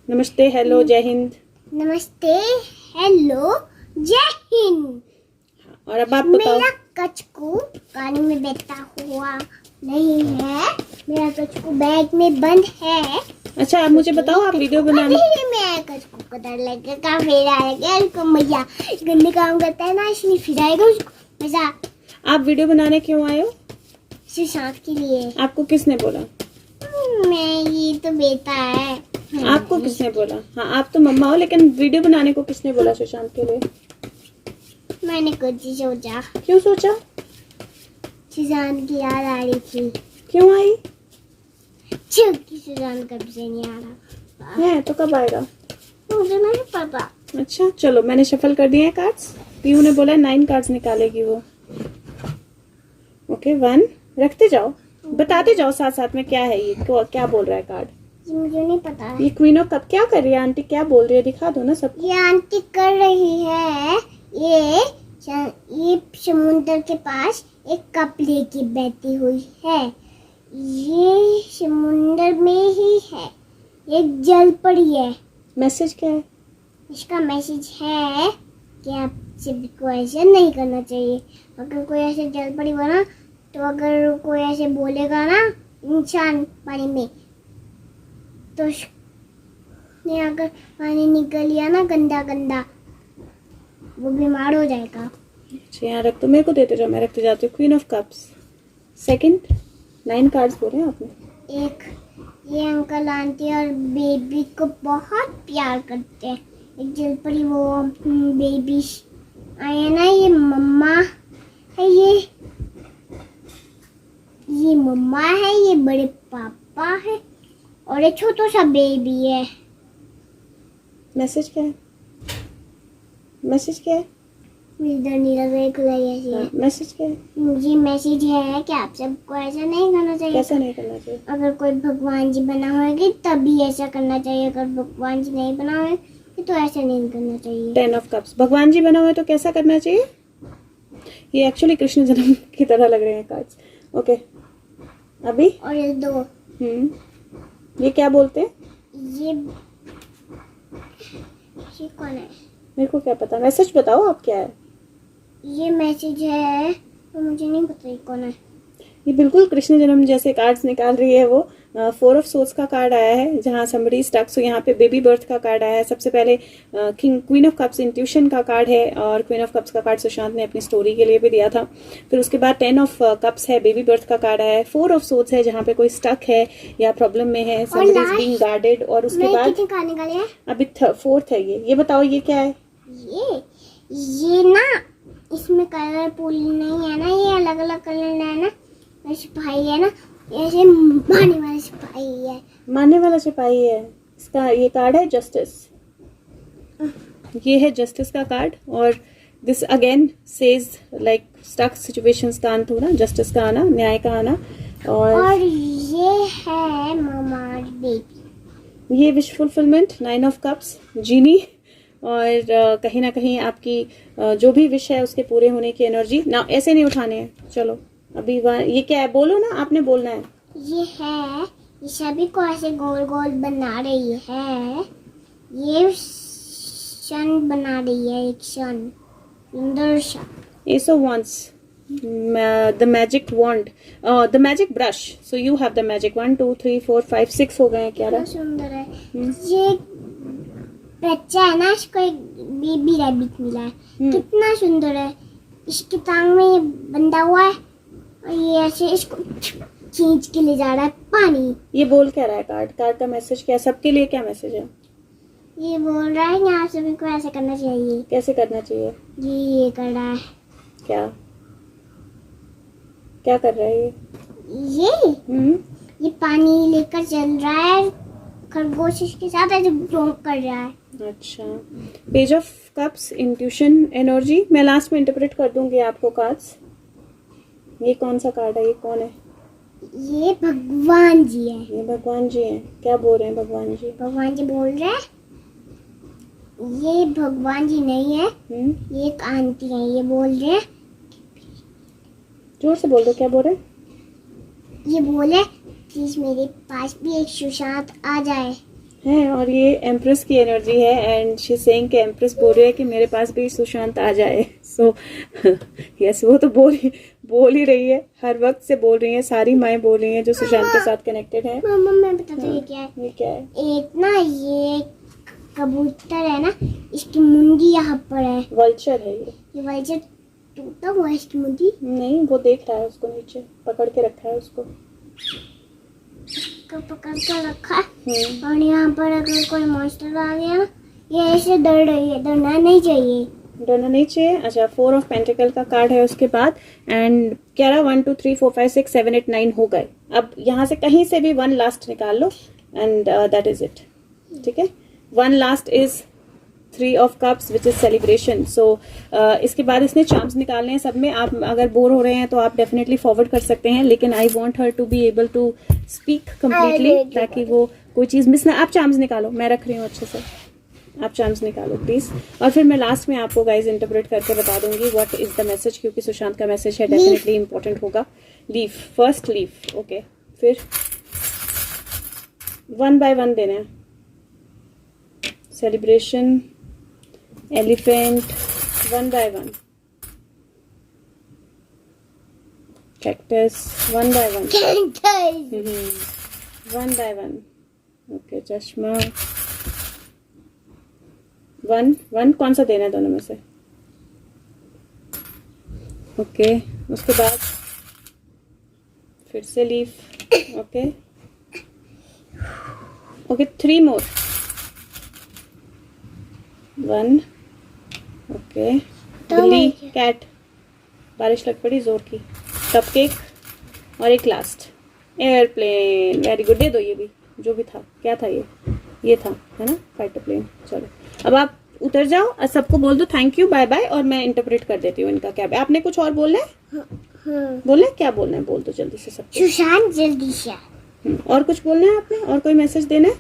नमस्ते, हेलो, जय हिंद। नमस्ते, हेलो, जय हिंद। और अब आप बताओ। मेरा कचकू पानी में बैठा हुआ नहीं है, मेरा कचकू बैग में बंद है। अच्छा, आप मुझे बताओ, आप वीडियो बनाने मैं कचकू को डर लगेगा, मेरा लगेगा उसको मजा। गंदे काम करता है ना, इसलिए फिराएगा उसको मजा। आप वीडियो बनाने क्यों आए हो? सुशांत के लिए। आपको किसने बोला? मैं ये तो बेटा है। आपको किसने बोला? हाँ, आप तो मम्मा हो, लेकिन वीडियो बनाने को किसने बोला सुशांत के लिए? मैंने कुछ ही सोचा। क्यों सोचा? सुशांत की याद आ रही थी। क्यों आई? क्योंकि सुशांत कब से नहीं आ रहा है तो कब आएगा? मुझे नहीं पता। अच्छा, चलो, मैंने शफल कर दिए हैं कार्ड्स। पीयू ने बोला 9 कार्ड्स निकालेगी वो। ओके, 1 रखते जाओ, बताते जाओ साथ साथ में क्या है ये, क्या बोल रहा है कार्ड। ये मुझे नहीं पता है। ये क्वीन ऑफ कप क्या कर रही है? आंटी क्या बोल रही है? दिखा दो ना सब। ये आंटी कर रही है, ये समुद्र के पास एक कप लेके बैठी हुई है। ये समुद्र में ही है, एक जल पड़ी है। मैसेज क्या है? इसका मैसेज है कि आप सभी को ऐसे नहीं करना चाहिए। अगर कोई ऐसे जल पड़ी बना, तो अगर कोई ऐसे बोलेगा ना इंसान पानी में, तो ने अगर पानी निकल लिया ना गंदा गंदा, वो बीमार हो जाएगा। अच्छा, यहाँ रख दो, मेरे को देते जाओ, मैं रखते जाती हूँ। Queen of cups, second. 9 cards बोले हैं आपने। एक ये अंकल आंटी और बेबी को बहुत प्यार करते हैं। एक जल पड़ी वो बेबी आए हैं ना, ये मम्मा है, ये मम्मा है, ये बड़े पापा है, और एक छोटा सा बेबी है। मैसेज क्या है? मैसेज क्या है? इधर नीला खुला हाँ, मैसेज क्या है? ये मैसेज है कि आप सबको ऐसा नहीं करना चाहिए। कैसा नहीं करना चाहिए? अगर कोई भगवान जी बना होगी तभी ऐसा करना चाहिए, अगर भगवान जी नहीं बना होगी तो ऐसा नहीं करना चाहिए। 10 ऑफ कप्स, भगवान जी बना हुआ है तो कैसा करना चाहिए? ये एक्चुअली कृष्ण जन्म की तरह लग रहे हैं कार्ड्स। ओके, अभी और ये दो, ये क्या बोलते हैं? ये कौन है? मेरे को क्या पता, मैसेज बताओ आप क्या है। ये मैसेज है तो मुझे नहीं पता ये कौन है। ये बिल्कुल कृष्ण जन्म जैसे कार्ड्स निकाल रही है वो। 4 ऑफ सोर्स का कार्ड आया है, जहाँ समबडी स्टक, सो यहाँ पे बेबी बर्थ का कार्ड आया है। सबसे पहले क्वीन ऑफ कप्स इंट्यूशन का कार्ड है, और क्वीन ऑफ कप्स का कार्ड सुशांत ने अपनी स्टोरी के लिए भी दिया था। फिर उसके बाद 10 ऑफ कप्स है, बेबी बर्थ का कार्ड आया है। 4 ऑफ सोर्स है, जहाँ पे कोई स्टक है या प्रॉब्लम में है, समबडी इज बीइंग गार्डेड। और उसके बाद कितने कार्ड निकाले हैं? अभी 4th है ये बताओ ये क्या है? ये ना, इसमें कलर पूल नहीं है ना, ये अलग अलग कलर है ना। सिपाही है ना, ऐसे मारने वाला सिपाही है। मारने वाला सिपाही है। इसका ये कार्ड है जस्टिस। ये है जस्टिस का कार्ड, और this again says like stuck situations का अंत होना, जस्टिस का आना, न्याय का आना। और ये है मामा बेबी, ये विश फुलफिलमेंट, 9 ऑफ कप्स, जीनी। और कहीं ना कहीं आपकी जो भी विश है उसके पूरे होने की एनर्जी ना। ऐसे नहीं उठाने हैं, चलो अभी ये क्या है बोलो ना, आपने बोलना है। ये है, ये सभी को ऐसे गोल गोल बना रही है। ये सन बना रही है, एक सन सुंदर सा। Ace of Wands, the magic wand, the magic brush. So you have the magic 1 2 3 4 5 6 हो गए हैं। क्या कितना सुंदर है। ये बच्चा है ना, इसको एक बेबी रैबिट मिला है। कितना सुंदर है। इसकी टांग में ये बंधा हुआ है, और ये ऐसे इसको खींच के ले जा रहा है पानी। ये बोल क्या रहा है कार्ड का मैसेज क्या है? सबके लिए क्या मैसेज है? ये बोल रहा है कि आप सभी को ऐसे करना चाहिए। कैसे करना चाहिए? ये कर रहा है। क्या कर रहा है ये पानी लेकर चल रहा है, खरगोश इसके साथ ऐसे ब्लॉक कर रहा है। अच्छा, page of cups, intuition, energy. मैं लास्ट में इंटरप्रेट कर दूंगी आपको कार्ड्स। ये कौन सा कार्ड है? ये कौन है? ये भगवान जी है। ये भगवान जी हैं। क्या बोल रहे हैं भगवान जी? भगवान जी बोल रहे हैं, ये भगवान जी नहीं है, ये एक आंटी है। ये बोल रहे हैं, जोर से बोल दो, क्या बोल रहे हैं? ये बोले प्लीज मेरे पास भी एक सुशांत आ जाए। है और ये एम्प्रेस की एनर्जी है एंड शी सेइंग कि एम्प्रेस बोल रही है कि मेरे पास भी सुशांत आ जाए. सो यस, वो तो बोल ही रही है, हर वक्त से बोल रही है, सारी माएँ बोल रही हैं जो सुशांत के साथ कनेक्टेड है. मम्मा मैं बताती हूँ ये क्या है. ये क्या है? एक ना ये कबूतर है ना, इसकी मुंडी यहाँ पर है. वल्चर है ये. वजह टूटा हुआ है इसकी मुंडी. नहीं, वो देख रहा है उसको, नीचे पकड़ के रखा है उसको. पकड़ कर रखा है. और यहाँ पर अगर कोई मॉन्स्टर आ गया ना, ये ऐसे डर रही है. डरना नहीं चाहिए. डरना नहीं चाहिए. अच्छा, 4 ऑफ पेंटिकल का कार्ड है उसके बाद एंड 11 1 2 3 4 5 6 7 8 9 हो गए. अब यहाँ से कहीं से भी 1 लास्ट निकाल लो एंड दैट इज इट. ठीक है, 1 last is 3 of cups which is celebration. So इसके बाद इसने चार्म्स निकालने हैं सब में. आप अगर बोर हो रहे हैं तो आप डेफिनेटली फॉरवर्ड कर सकते हैं, लेकिन I want her to be able to speak completely ताकि वो कोई चीज़ मिस ना. आप चार्म्स निकालो, मैं रख रही हूँ अच्छे से. आप चार्म्स निकालो प्लीज, और फिर मैं लास्ट में आपको गाइज इंटरप्रेट करके बता दूंगी व्हाट इज द मैसेज, क्योंकि सुशांत का मैसेज है, डेफिनेटली इंपॉर्टेंट होगा. Leaf, first leaf. ओके, फिर 1 बाय 1 देना है. Celebration, elephant, 1 by 1. Cactus, 1 by 1. 1 by 1. Okay, चश्मा, 1 कौन सा देना है दोनों में से? ओके, उसके बाद फिर से leaf. Okay okay, 3 more. 1. Okay, बिल्ली, कैट, बारिश लग पड़ी जोर की, कपकेक और एक लास्ट एयरप्लेन. Very good. दे दो ये भी, जो भी था. क्या था ये था, है ना, फाइटर प्लेन. चलो अब आप उतर जाओ और सबको बोल दो थैंक यू, बाय बाय, और मैं इंटरप्रेट कर देती हूँ इनका क्या. आपने कुछ और बोलना है? बोलना है? क्या बोलना है? बोल दो जल्दी से सब. सुशांत जल्दी से. और कुछ बोलना है आपने? और कोई मैसेज देना है?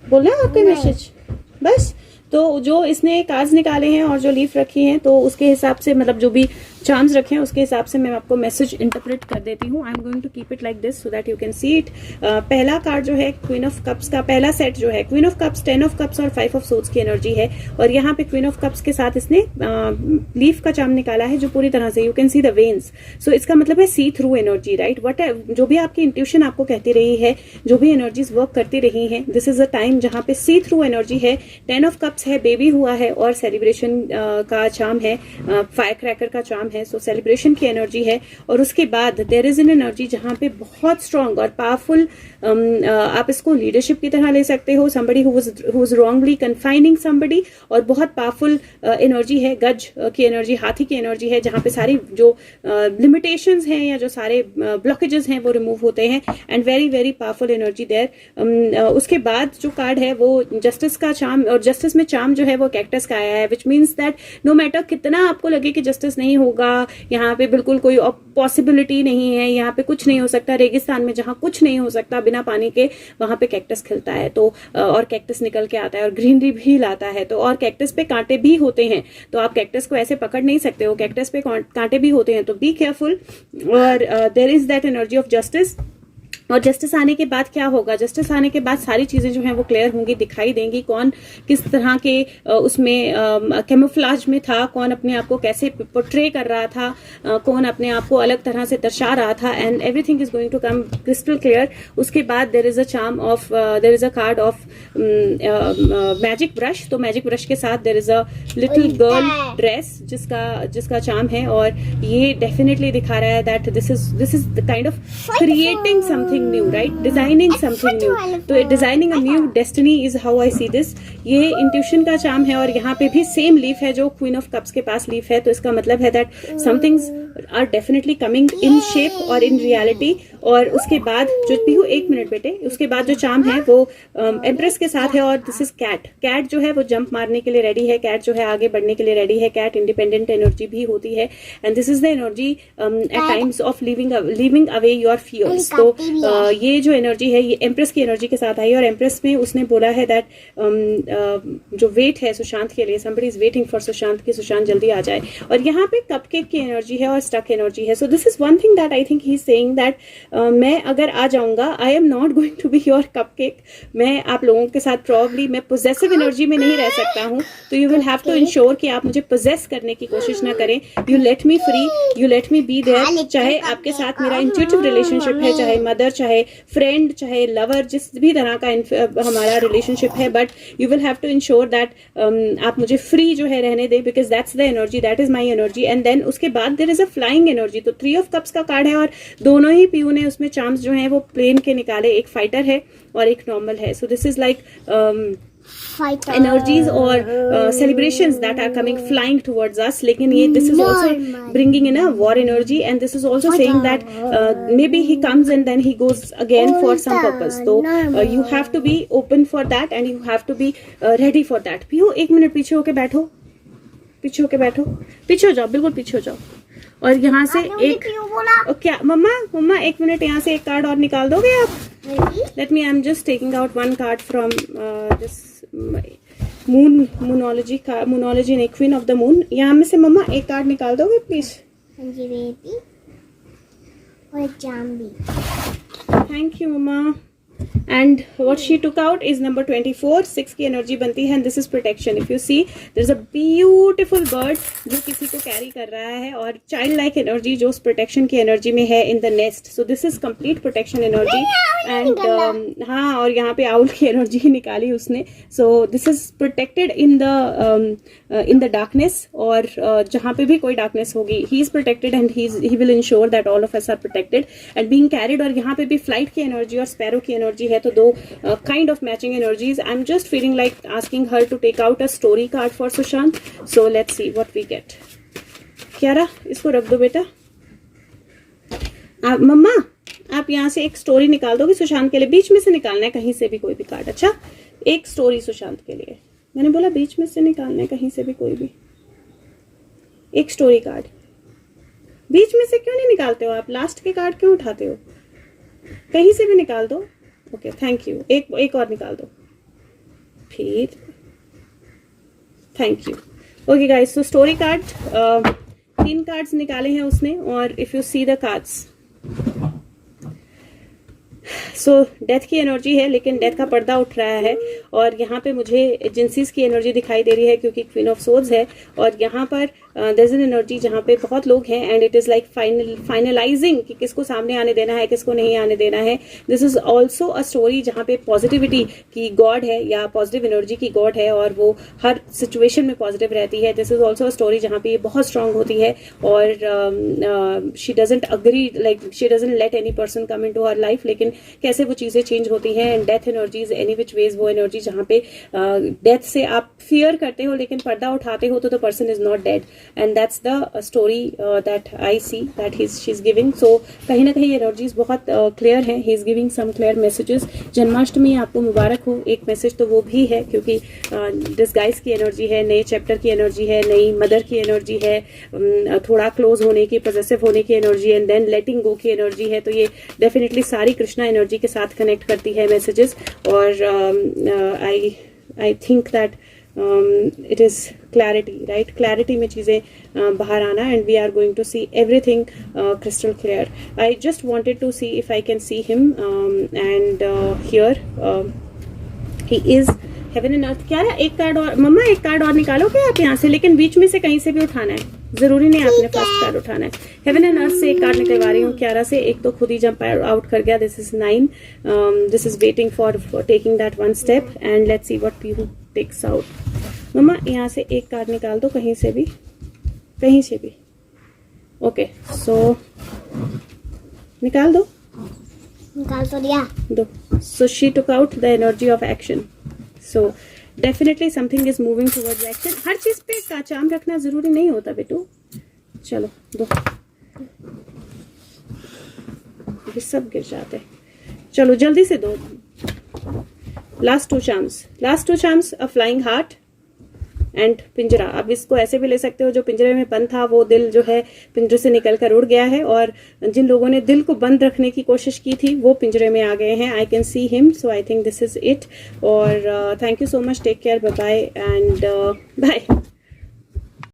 बोलना है और कोई मैसेज? बस. तो जो इसने कार्ड्स निकाले हैं और जो लीफ रखी हैं, तो उसके हिसाब से, मतलब जो भी चार्म्स रखे हैं उसके हिसाब से मैं आपको मैसेज इंटरप्रेट कर देती हूँ. I am going to keep it like this so that you can see it. पहला कार्ड जो है क्वीन ऑफ कप्स का पहला सेट जो है, queen of cups, 10 of cups और 5 ऑफ सोर्ड्स की एनर्जी है. और यहाँ पे क्वीन ऑफ कप्स के साथ इसने लीफ का चार्म निकाला है जो पूरी तरह से you can see the veins. So इसका मतलब है see through energy, right. What जो भी आपकी इंट्यूशन आपको कहती रही है, जो भी एनर्जीज वर्क करती रही हैं, दिस इज अ टाइम जहाँ पे सी थ्रू एनर्जी है. 10 ऑफ कप्स है, बेबी हुआ है, और सेलिब्रेशन का चार्म है, फायर क्रैकर का चार्म है. सो सेलिब्रेशन की एनर्जी है. और उसके बाद देयर इज एन एनर्जी जहां पे बहुत स्ट्रांग और पावरफुल, आप इसको लीडरशिप की तरह ले सकते हो. somebody who was wrongly confining somebody, और बहुत पावरफुल एनर्जी है, गज की एनर्जी, हाथी की एनर्जी है, जहां पे सारी जो लिमिटेशंस हैं या जो सारे ब्लॉकेजेस हैं वो रिमूव होते हैं. And very very powerful energy there. उसके बाद जो कार्ड है वो जस्टिस का चार्म, और जस्टिस में चार्म जो है वो कैक्टस का आया है, which means that no matter कितना आपको लगे कि जस्टिस नहीं होगा, यहाँ पे बिल्कुल कोई पॉसिबिलिटी नहीं है, यहाँ पे कुछ नहीं हो सकता, रेगिस्तान में जहाँ कुछ नहीं हो सकता बिना पानी के, वहां पे कैक्टस खिलता है. तो और कैक्टस निकल के आता है और ग्रीनरी भी लाता है. तो और कैक्टस पे कांटे भी होते हैं, तो आप कैक्टस को ऐसे पकड़ नहीं सकते हो, कैक्टस पे कांटे भी होते हैं, तो बी केयरफुल. और there is that energy of justice. और जस्टिस आने के बाद क्या होगा? जस्टिस आने के बाद सारी चीजें जो हैं वो क्लियर होंगी, दिखाई देंगी. कौन किस तरह के उसमें कैमोफ्लाज में था, कौन अपने आप को कैसे पोर्ट्रे कर रहा था, कौन अपने आप को अलग तरह से दर्शा रहा था, and everything is going to come crystal clear. उसके बाद there is a charm of, there is a card of magic brush. तो मैजिक ब्रश के साथ there is a little girl dress जिसका चार्म है, और ये डेफिनेटली दिखा रहा है that this is the kind of creating something new, right? Designing something new. तो designing a new destiny is how I see this. ये इंट्यूशन का चार्म है, और यहाँ पे भी सेम लीफ है जो क्वीन ऑफ कप्स के पास लीफ है. तो इसका मतलब है that somethings are definitely coming in shape और इन रियलिटी. और उसके बाद जो भी हो, 1 मिनट बेटे, उसके बाद जो चार्म है वो एम्प्रेस के साथ है, और दिस इज कैट. कैट जो है वो जंप मारने के लिए रेडी है, कैट जो है आगे बढ़ने के लिए रेडी है. कैट इंडिपेंडेंट एनर्जी भी होती है, and this is the energy at times of living away your fears. तो ये जो एनर्जी है ये एम्प्रेस की एनर्जी के साथ आई, और एम्प्रेस में उसने बोला है दैट जो वेट है सुशांत के लिए, somebody is waiting for Sushant की सुशांत जल्दी आ जाए. और यहाँ पे कपकेक की एनर्जी है और स्टक एनर्जी है. So this is one thing that I think he is saying that मैं अगर आ जाऊंगा, I am not going to be your cupcake. मैं आप लोगों के साथ प्रॉब्ली मैं पोजेसिव एनर्जी में नहीं रह सकता हूँ, तो you will have to ensure कि आप मुझे पोजेस करने की कोशिश ना करें। You let me free, you let me be there. चाहे आपके साथ मेरा इंट्यूटिव रिलेशनशिप है, चाहे मदर, चाहे फ्रेंड, चाहे लवर, जिस भी तरह का हमारा रिलेशनशिप है, but you will have to ensure that आप मुझे फ्री जो है रहने दें, because that's the energy, that is my energy. And then उसके बाद there is a flying energy. तो 3 ऑफ कप्स का कार्ड है और दोनों ही पीयू ने उसमें चार्म्स जो हैं वो प्लेन के निकाले, एक फाइटर है और एक नॉर्मल है। So this is like energies or celebrations that are coming flying towards us. लेकिन ये this is also bringing in a war energy, and this is also saying that maybe he comes and then he goes again for some purpose. So you have to be open for that and you have to be ready for that. Piyu 1 minute पीछे होके बैठो, पीछे होके बैठो, पीछे हो जाओ, बिल्कुल पीछे हो जाओ। और यहाँ से एक क्या मम्मा 1 मिनट यहाँ से एक कार्ड और निकाल दोगे आप? Let me, I'm just taking out one card from this moonology and Queen of the Moon. यहाँ में से मम्मा एक कार्ड निकाल दोगे प्लीज? हाँ जी बेबी, और एक जाम भी। थैंक यू मम्मा। And what she took out is number 24. 6 की एनर्जी बनती है, and this is protection. If you see, there's a beautiful bird जो किसी को कैरी कर रहा है, और चाइल्ड लाइक एनर्जी जो उस प्रोटेक्शन की एनर्जी में है in the nest. So this is complete protection energy. And हाँ, और यहाँ पे आउल की एनर्जी ही निकाली उसने. So this is protected in the darkness, और जहाँ पे भी कोई darkness होगी, he is protected and he will ensure that all of us are protected and being carried. और यहाँ पे भी फ्लाइट की एनर्जी और स्पैरो की एनर्जी है, तो दो kind of matching energies. I am just feeling like asking her to take out a story card for Sushant. So let's see what we get. क्यारा, इसको रख दो बेटा. मम्मा आप यहाँ से एक स्टोरी निकाल दोगे सुशांत के लिए? बीच में से निकालना है कहीं से भी कोई भी कार्ड. अच्छा, एक स्टोरी सुशांत के लिए. मैंने बोला बीच में से निकालना है कहीं से भी कोई भी एक स्टोरी कार्ड. बीच में से क्यों नहीं निकालते हो आप? लास्ट के कार्ड क्यों उठाते हो? कहीं से भी निकाल दो. Okay, thank you. एक और निकाल दो फिर. Thank you. Okay guys, so story card 3 cards निकाले हैं उसने, और if you see the cards, so death की एनर्जी है, लेकिन डेथ का पर्दा उठ रहा है. और यहाँ पे मुझे एजेंसीज की एनर्जी दिखाई दे रही है क्योंकि क्वीन ऑफ सोर्ड्स है. और यहाँ पर देयर इज एन एनर्जी जहाँ पे बहुत लोग हैं, and it is like finalising कि किसको सामने आने देना है, किसको नहीं आने देना है. This is also a story जहाँ पे पॉजिटिविटी की गॉड है या पॉजिटिव एनर्जी की गॉड है, और वो हर सिचुएशन में पॉजिटिव रहती है. This is also a story जहाँ पे ये बहुत स्ट्रांग होती है, और she doesn't agree, like she doesn't let any person come into her life. लेकिन कैसे वो चीजें चेंज होती हैं. And death energies any which ways, वो एनर्जी जहाँ पे डेथ से आप फियर करते हो लेकिन पर्दा उठाते हो तो the person is not dead. And that's the story that I see that she is giving. So कहीं ना कहीं एनर्जीज बहुत क्लियर हैं. He is giving some clear messages. Janmashtami आपको मुबारक हो. एक मैसेज तो वो भी है क्योंकि डिस्गाइज की एनर्जी है, नए चैप्टर की एनर्जी है, नई मदर की एनर्जी है, थोड़ा क्लोज होने की, पॉजेसिव होने की एनर्जी, एंड देन लेटिंग गो की एनर्जी है. तो ये डेफिनेटली सारी कृष्णा एनर्जी के साथ कनेक्ट करती है मैसेजेस. और I think that it is clarity, right? Clarity में चीजें बाहर आना, and we are going to see everything crystal clear. I just wanted to see if I can see him, and here he is heaven and earth. क्या है? एक card और मम्मा, एक card और निकालो क्या आप यहाँ से? लेकिन बीच में से कहीं से भी उठाना है, जरूरी नहीं आपने फर्स्ट कार्ड उठाना है. हेवन एंड अर्थ से एक कार्ड निकलवा रही हूँ क्यारा से. एक तो खुद ही जंप आउट कर गया. This is 9. This is waiting for taking that one step, and let's see what Pihu takes out. मम्मा यहाँ से एक कार्ड निकाल दो कहीं से भी, कहीं से भी. ओके, सो निकाल दो. निकाल तो दिया. दो. So she took out the energy of action. So definitely something is moving towards action. हर चीज पे का चाम रखना जरूरी नहीं होता बेटू. चलो दो. ये सब गिर जाते हैं. चलो जल्दी से दो. Last 2 charms. Last 2 charms, a flying heart and पिंजरा. अब इसको ऐसे भी ले सकते हो, जो पिंजरे में बंद था वो दिल जो है पिंजरे से निकल कर उड़ गया है, और जिन लोगों ने दिल को बंद रखने की कोशिश की थी वो पिंजरे में आ गए हैं. I can see him. So I think this is it. और thank you so much. Take care. Bye bye and bye.